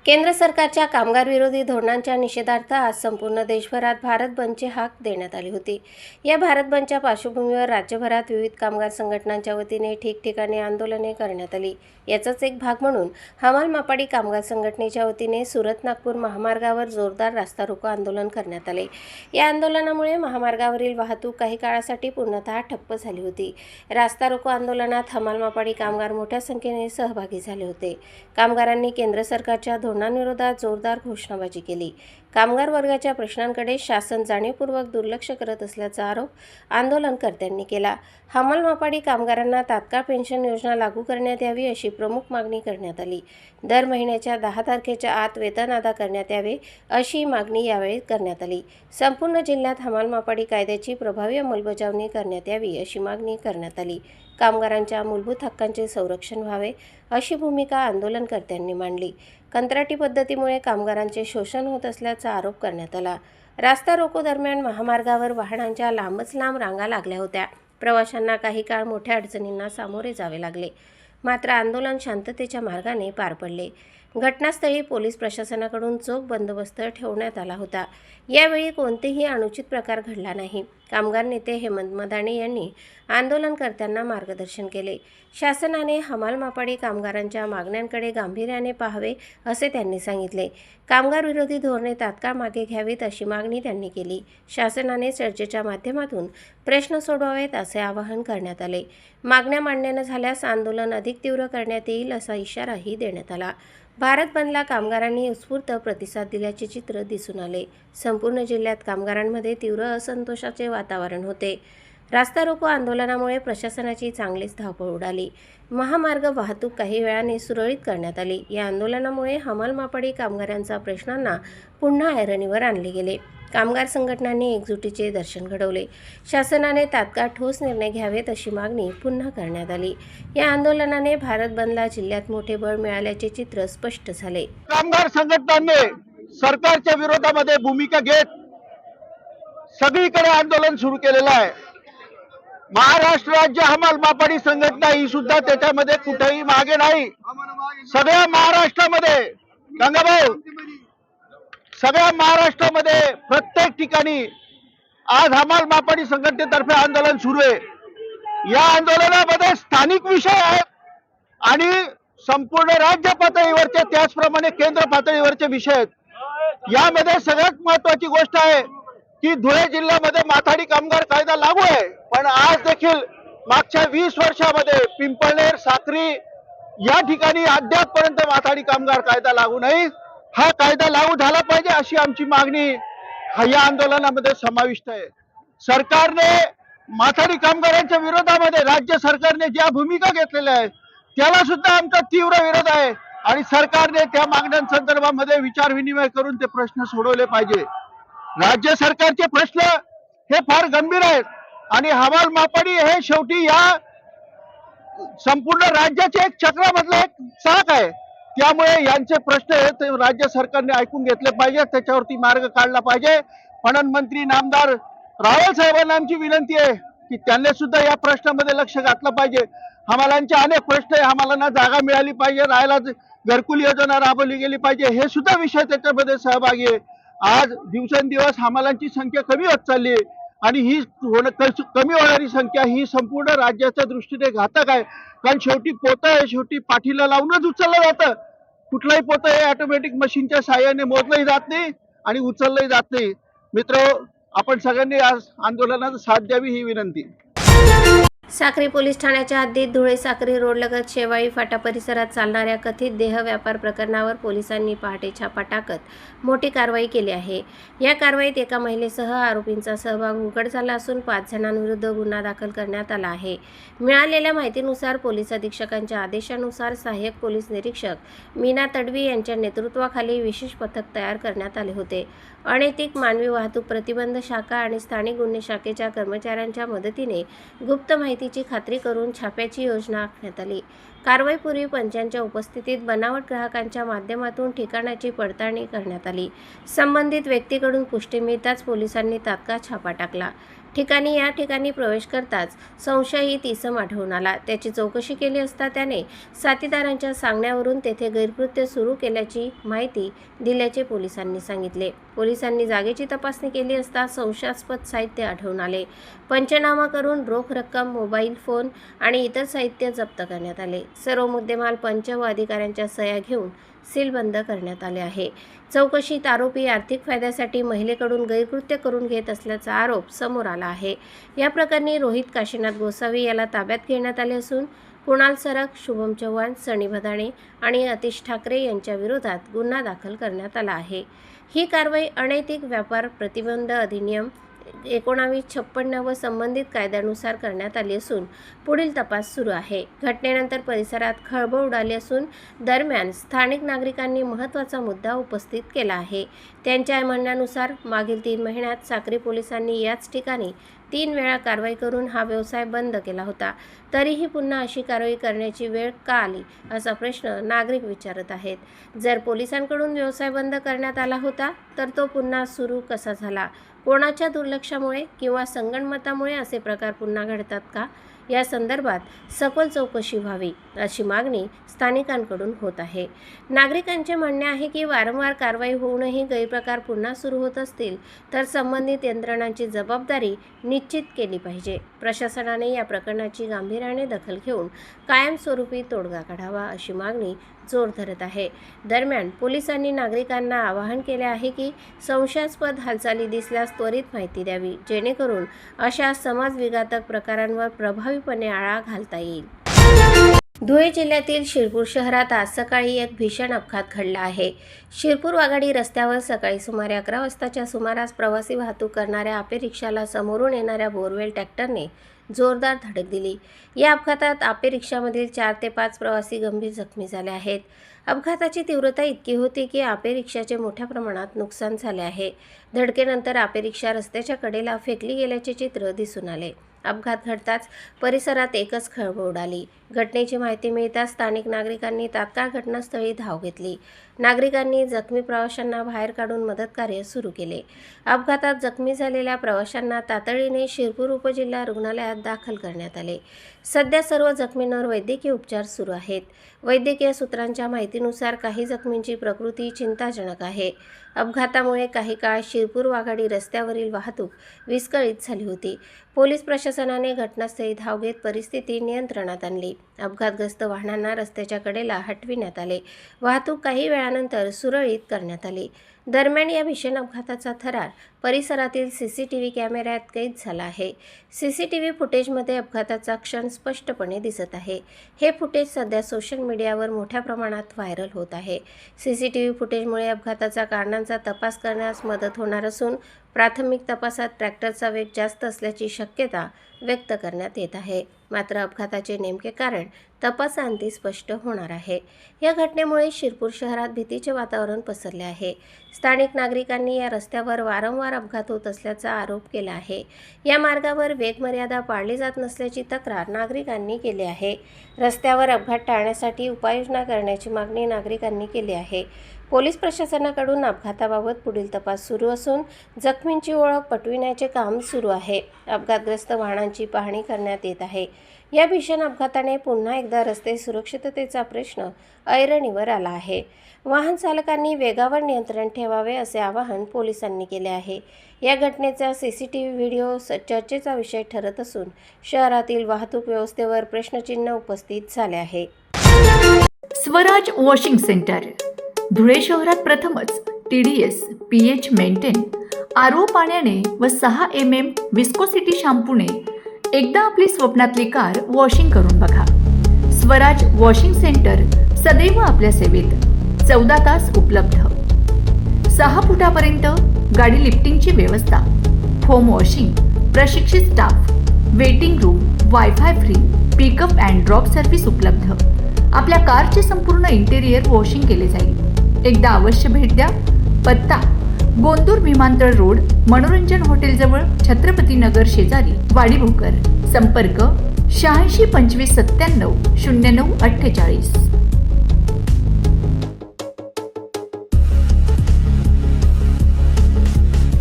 केंद्र सरकारच्या कामगार विरोधी धोरणांच्या निषेधार्थ आज संपूर्ण देशभरात भारत बंदची हाक देण्यात आली होती। या भारत बंदच्या पार्श्वभूमीवर राज्यभरात विविध कामगार संघटनांच्या वतीने ठिकठिकाणी आंदोलने करण्यात आली। याचाच एक भाग म्हणून हमाल मापाडी कामगार संघटनेच्या वतीने सुरत नागपूर महामार्गावर जोरदार रास्ता रोको आंदोलन करण्यात आले। या आंदोलनामुळे महामार्गावरील वाहतूक काही काळासाठी पूर्णतः ठप्प झाली होती। रास्ता रोको आंदोलनात हमाल मापाडी कामगार मोठ्या संख्येने सहभागी झाले होते। कामगारांनी केंद्र सरकारच्या धोरणांविरोधात जोरदार घोषणाबाजी केली। कामगार वर्गाच्या प्रश्नांकडे शासन जाणीवपूर्वक दुर्लक्ष करत असल्याचा आरोप आंदोलनकर्त्यांनी केला। हमाल मापाडी कामगारांना तात्काळ पेन्शन योजना लागू करण्यात यावी अशी प्रमुख मागणी करण्यात आली। दर महिन्याच्या 10 तारखेच्या आत वेतन अदा करण्यात यावे अशी मागणी यावेळी करण्यात आली। संपूर्ण जिल्ह्यात हमाल मापाडी कायद्याची प्रभावी अंमलबजावणी करण्यात यावी अशी मागणी करण्यात आली। कामगारांच्या मूलभूत हक्कांचे संरक्षण व्हावे अशी भूमिका आंदोलनकर्त्यांनी मांडली। कंत्राटी पद्धतीमुळे कामगारांचे शोषण होत असल्याचा आरोप करण्यात आला। रास्ता रोको दरम्यान महामार्गावर वाहनांच्या लांबच लांब रांगा लागल्या होत्या। प्रवाशांना काही काळ मोठ्या अडचणींना सामोरे जावे लागले, मात्र आंदोलन शांततेच्या मार्गाने पार पडले। घटनास्थळी पोलीस प्रशासनाकडून चोख बंदोबस्त ठेवण्यात आला होता। यावेळी कोणतेही अनुचित प्रकार घडला नाही। कामगार नेते हेमंत मदाणे यांनी आंदोलनकर्त्यांना मार्गदर्शन केले। शासनाने हमाल मापाडी कामगारांच्या मागण्यांकडे गांभीर्याने पाहावे असे त्यांनी सांगितले। कामगार विरोधी धोरणे तात्काळ मागे घ्यावीत अशी मागणी त्यांनी केली। शासनाने चर्चेच्या माध्यमातून प्रश्न सोडवावेत असे आवाहन करण्यात आले। मागण्या मान्य न झाल्यास आंदोलन अधिक तीव्र करण्यात येईल असा इशाराही देण्यात आला। भारत बंदला कामगारांनी उत्स्फूर्त प्रतिसाद दिल्याचे चित्र दिसून आले। संपूर्ण जिल्ह्यात कामगारांमध्ये तीव्र असंतोषाचे वातावरण होते। रास्ता रोको आंदोलनामुळे प्रशासनाची चांगलीच धावपळ उडाली। महामार्ग वाहतूक काही वेळाने सुरळीत करण्यात आली। या आंदोलनामुळे हमाल मापाडी कामगारांच्या प्रश्नांना पुन्हा ऐरणीवर आणले गेले। कामगार संघटनांनी एकजुटीचे दर्शन घडवले। शासनाने तात्काळ ठोस निर्णय घ्यावेत अशी मागणी पुन्हा करण्यात आली। या आंदोलनाने भारत बंदला जिल्ह्यात मोठे बळ मिळाल्याचे चित्र स्पष्ट झाले। कामगार संघटनांनी सरकारच्या विरोधामध्ये भूमिका घेत सगळीकडे आंदोलन सुरू केलेलं आहे। महाराष्ट्र राज्य हमाल मापाडी संघटना ही सुद्धा त्याच्यामध्ये कुठेही मागे नाही। सगळ्या महाराष्ट्रामध्ये गंगाभाऊ, सगळ्या महाराष्ट्रामध्ये प्रत्येक ठिकाणी आज हमाल मापाडी संघटनेतर्फे आंदोलन सुरू आहे। या आंदोलनामध्ये स्थानिक विषय आहेत आणि संपूर्ण राज्य पातळीवरचे त्याचप्रमाणे केंद्र पातळीवरचे विषय आहेत। यामध्ये सगळ्यात महत्वाची गोष्ट आहे की धुळे जिल्ह्यामध्ये माथाडी कामगार कायदा लागू आहे, पण आज देखील मागच्या 20 वर्षामध्ये पिंपळनेर, साक्री या ठिकाणी अद्यापपर्यंत माथाडी कामगार कायदा लागू नाही। हा कायदा लागू झाला पाहिजे अशी आमची मागणी या आंदोलनामध्ये समाविष्ट आहे। सरकारने माथाडी कामगारांच्या विरोधामध्ये राज्य सरकारने ज्या भूमिका घेतलेल्या आहेत त्याला सुद्धा आमचा तीव्र विरोध आहे आणि सरकारने त्या मागण्यांसंदर्भामध्ये विचार विनिमय करून ते प्रश्न सोडवले पाहिजे। राज्य सरकारचे प्रश्न हे फार गंभीर आहेत आणि हमाल मापाडी हे शेवटी या संपूर्ण राज्याचे एक चक्रामधलं एक चाक आहे। त्यामुळे यांचे प्रश्न हे राज्य सरकारने ऐकून घेतले पाहिजे, त्याच्यावरती मार्ग काढला पाहिजे। पणन मंत्री नामदार रावल साहेबांना आमची विनंती आहे की त्यांनी सुद्धा या प्रश्नामध्ये लक्ष घातलं पाहिजे। हमालांचे अनेक प्रश्न आहे, हमालांना जागा मिळाली पाहिजे, राहायला घरकुल योजना राबवली गेली पाहिजे, हे सुद्धा विषय त्याच्यामध्ये सहभागी आहे। आज दिवसेंदिवस हमालांची संख्या कमी होत चालली आहे आणि ही कमी होणारी संख्या ही संपूर्ण राज्याच्या दृष्टीने घातक आहे। कारण शेवटी पोतं आहे, शेवटी पाठीला लावूनच उचललं जातं। कुठलाही पोतं हे ऑटोमॅटिक मशीनच्या साहाय्याने मोजलंही जात नाही आणि उचललंही जात नाही। मित्र, आपण सगळ्यांनी आज आंदोलनाला साथ द्यावी ही विनंती। साक्री पोलीस ठाण्याच्या हद्दीत धुळे साक्री रोडलगत शेवाळी फाटा परिसरात चालणाऱ्या कथित देह व्यापार प्रकरणावर पोलिसांनी पहाटे छापा टाकत मोठी कारवाई केली आहे। या कारवाईत एका महिलेसह आरोपींचा सहभाग उघड झाला असून 5 जणांविरुद्ध गुन्हा दाखल करण्यात आला आहे। मिळालेल्या माहितीनुसार पोलीस अधीक्षकांच्या आदेशानुसार सहाय्यक पोलीस निरीक्षक मीना तडवी यांच्या नेतृत्वाखाली विशेष पथक तयार करण्यात आले होते। अनैतिक मानवी वाहतूक प्रतिबंध शाखा आणि स्थानिक गुन्हे शाखेच्या कर्मचाऱ्यांच्या मदतीने गुप्त माहितीची खात्री करून छाप्याची योजना आखण्यात आली। कारवाईपूर्वी पंचांच्या उपस्थितीत बनावट ग्राहकांच्या माध्यमातून ठिकाणाची पडताळणी करण्यात आली। संबंधित व्यक्तीकडून पुष्टी मिळताच पोलिसांनी तात्काळ छापा टाकला। ठिकाणी या ठिकाणी प्रवेश करताच संशयित इसम आढळून आला. त्याची चौकशी केली असता त्याने साथीदारांच्या सांगण्यावरून तेथे गैरकृत्य सुरू केल्याची माहिती दिल्याचे पोलिसांनी सांगितले. पोलिसांनी जागेची तपासणी केली असता संशयास्पद साहित्य आढळून आले. पंचनामा करून रोख रक्कम, मोबाईल फोन आणि इतर साहित्य जप्त करण्यात आले. सर्व मुद्देमाल पंच व अधिकाऱ्यांच्या सह्या घेऊन सीलबंद करण्यात आले आहे. चौकशीत आरोपी आर्थिक फायद्यासाठी महिलेकडून गैरकृत्य करून घेत असल्याचा आरोप समोर आला आहे. या प्रकरणी रोहित काशीनाथ गोसावी याला ताब्यात घेण्यात आले असून कुणाल सरक, शुभम चव्हाण, सनी भदाणे आणि अतिश ठाकरे यांच्या विरोधात गुन्हा दाखल करण्यात आला आहे. ही कारवाई अनैतिक व्यापार प्रतिबंध अधिनियम 1956 व संबंधित कायद्यानुसार करण्यात आली असून पुढील तपास सुरू आहे. घटनेनंतर परिसरात खळबळ उडाली असून दरम्यान स्थानिक नागरिकांनी महत्त्वाचा मुद्दा उपस्थित केला आहे. त्यांच्या म्हणण्यानुसार मागील 3 महिन्यात साक्री पोलिसांनी याच ठिकाणी 3 वेळा कारवाई करून हा व्यवसाय बंद केला होता. तरीही पुन्हा अशी कारवाई करण्याची वेळ का आली असा प्रश्न नागरिक विचारत आहेत. जर पोलिसांकडून व्यवसाय बंद करण्यात आला होता तर तो पुन्हा सुरू कसा झाला? कोणाच्या दुर्लक्षामुळे किंवा संगनमतामुळे असे प्रकार पुन्हा घडतात का? या संदर्भात सखोल चौकशी व्हावी अशी मागणी स्थानिकांकडून होत आहे. नागरिकांचे म्हणणे आहे की वारंवार कारवाई होऊनही गैरप्रकार पुन्हा सुरू होत असतील तर संबंधित यंत्रणांची जबाबदारी निश्चित केली पाहिजे. प्रशासनाने या प्रकरणाची गांभीर्याने दखल घेऊन कायमस्वरूपी तोडगा काढावा अशी मागणी जोर धरत आहे. दरम्यान पोलिसांनी नागरिकांना आवाहन केले आहे की संशयास्पद हालचाली दिसल्यास त्वरित माहिती द्यावी, जेणेकरून अशा समाजविघातक प्रकारांवर प्रभावीपणे आळा घालता येईल. धुळे जिल्ह्यातील शिरपूर शहरात आज सकाळी एक भीषण अपघात घडला आहे. शिरपूर वाघाडी रस्त्यावर सकाळी सुमारे 11 वाजताच्या सुमारास प्रवासी वाहतूक करणाऱ्या आपे रिक्षाला समोरून येणाऱ्या बोरवेल ट्रॅक्टरने जोरदार धडक दिली. या अपघातात आपे रिक्षामधील 4 ते 5 प्रवासी गंभीर जखमी झाले आहेत. अपघाताची तीव्रता इतकी होती की आपे रिक्षाचे मोठ्या प्रमाणात नुकसान झाले आहे. धडकेनंतर आपे रिक्षा रस्त्याच्या कडेला फेकली गेल्याचे चित्र दिसून आले. अपघात घडताच परिसरात एकच खळबळ उडाली. घटनेची माहिती मिळताच स्थानिक नागरिकांनी तात्काळ घटनास्थळी धाव घेतली. नागरिकांनी जखमी प्रवाशांना बाहेर काढून मदतकार्य सुरू केले. अपघातात जखमी झालेल्या प्रवाशांना तातडीने शिरपूर उपजिल्हा रुग्णालयात दाखल करण्यात आले. सध्या सर्व जखमींवर वैद्यकीय उपचार सुरू आहेत. वैद्यकीय सूत्रांच्या माहितीनुसार काही जखमींची प्रकृती चिंताजनक आहे. अपघातामुळे काही काळ शिरपूर वाघाडी रस्त्यावरील वाहतूक विस्कळीत झाली होती. पोलीस प्रशासनाने घटनास्थळी धाव घेत परिस्थिती नियंत्रणात आणली. अपघातग्रस्त वाहनांना रस्त्याच्या कडेला हटविण्यात आले. वाहतूक काही वेळानंतर सुरळीत करण्यात आली. दरम्यान या भीषण अपघाताचा थरार परिसरातील CCTV कॅमेऱ्यात कैद झाला आहे. CCTV फुटेजमध्ये अपघाताचा क्षण स्पष्टपणे दिसत आहे. हे फुटेज सध्या सोशल मीडियावर मोठ्या प्रमाणात व्हायरल होत आहे. CCTV फुटेजमुळे अपघाताच्या कारणांचा तपास करण्यास मदत होणार असून प्राथमिक तपासात ट्रॅक्टरचा वेग जास्त असल्याची शक्यता व्यक्त करण्यात येत आहे. मात्र अपघाताचे नेमके कारण तपासाअंती स्पष्ट होणार आहे. या घटनेमुळे शिरपूर शहरात भीतीचे वातावरण पसरले आहे. स्थानिक नागरिकांनी या रस्त्यावर वारंवार अपघात होत असल्याचा आरोप केला आहे. या मार्गावर वेगमर्यादा पाळली जात नसल्याची तक्रार नागरिकांनी केली आहे. रस्त्यावर अपघात टाळण्यासाठी उपाययोजना करण्याची मागणी नागरिकांनी केली आहे. पोलीस प्रशासनाकडून अपघाताबाबत पुढील तपास सुरू असून जखमींची ओळख पटविण्याचे काम सुरू आहे. अपघातग्रस्त वाहनांची पाहणी करण्यात येत आहे. या भीषण अपघाताने पुन्हा एकदा रस्ते सुरक्षिततेचा प्रश्न ऐरणीवर आला आहे. वाहन चालकांनी वेगावर नियंत्रण ठेवावे असे आवाहन पोलिसांनी केले आहे. या घटनेचा CCTV व्हिडिओ चर्चेचा विषय ठरत असून शहरातील वाहतूक व्यवस्थेवर प्रश्नचिन्ह उपस्थित झाले आहे. स्वराज वॉशिंग सेंटर धुळे शहरात प्रथमच TDS, pH मेंटेन, RO पाण्याने व 6 mm विस्कोसिटी शॅम्पूने एकदा आपली स्वप्नातली कार वॉशिंग करून बघा. स्वराज वॉशिंग सेंटर सदैव आपल्या सेवेत 14 तास उपलब्ध. 6 फुटापर्यंत गाडी लिफ्टिंगची व्यवस्था, फोम वॉशिंग, प्रशिक्षित staff, waiting room, wifi free, pickup and drop service उपलब्ध. आपल्या कारचे संपूर्ण इंटेरियर वॉशिंग केले जाईल. एकदा अवश्य भेट द्या. पत्ता गोंदूर विमानतळ रोड, मनोरंजन हॉटेलजवळ, छत्रपती नगर शेजारी, वाडी भोकर. संपर्क 86 25 97 09 48.